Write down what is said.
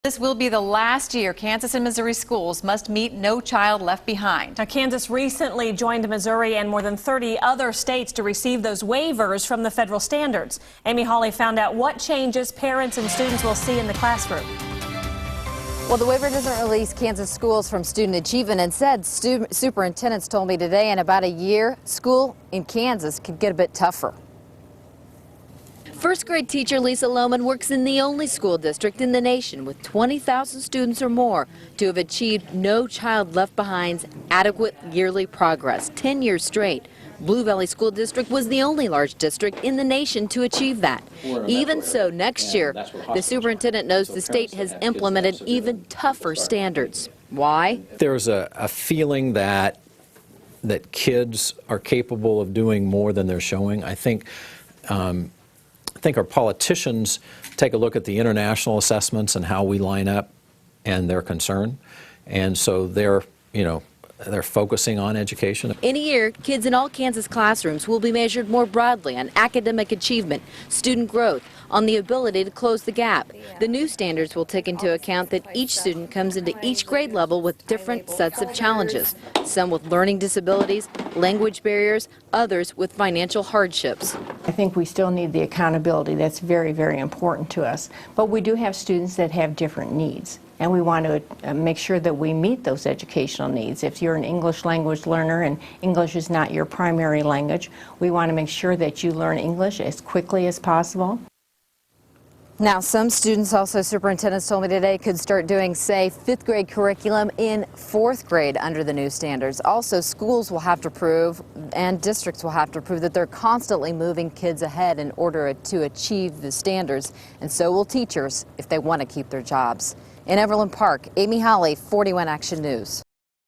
This will be the last year Kansas and Missouri schools must meet No Child Left Behind. Now, Kansas recently joined Missouri and more than 30 other states to receive those waivers from the federal standards. Amy Hawley found out what changes parents and students will see in the classroom. Well, the waiver doesn't release Kansas schools from student achievement. Instead, superintendents told me today in about a year, school in Kansas could get a bit tougher. First grade teacher Lisa Lohman works in the only school district in the nation with 20,000 students or more to have achieved No Child Left Behind's adequate yearly progress 10 years straight. Blue Valley School District was the only large district in the nation to achieve that. Even so, next year, the superintendent knows the state has implemented even tougher standards. Why? There's a feeling that kids are capable of doing more than they're showing. I think our politicians take a look at the international assessments and how we line up and their concern, and so they're focusing on education. In a year, kids in all Kansas classrooms will be measured more broadly on academic achievement, student growth, on the ability to close the gap. The new standards will take into account that each student comes into each grade level with different sets of challenges, some with learning disabilities, language barriers, others with financial hardships. I think we still need the accountability. That's very, very important to us. But we do have students that have different needs, and we want to make sure that we meet those educational needs. If you're an English language learner and English is not your primary language, we want to make sure that you learn English as quickly as possible. Now, some students, also superintendents told me today, could start doing, say, 5th grade curriculum in 4th grade under the new standards. Also, schools will have to prove, and districts will have to prove, that they're constantly moving kids ahead in order to achieve the standards, and so will teachers if they want to keep their jobs. In Everland Park, Amy Hawley, 41 Action News.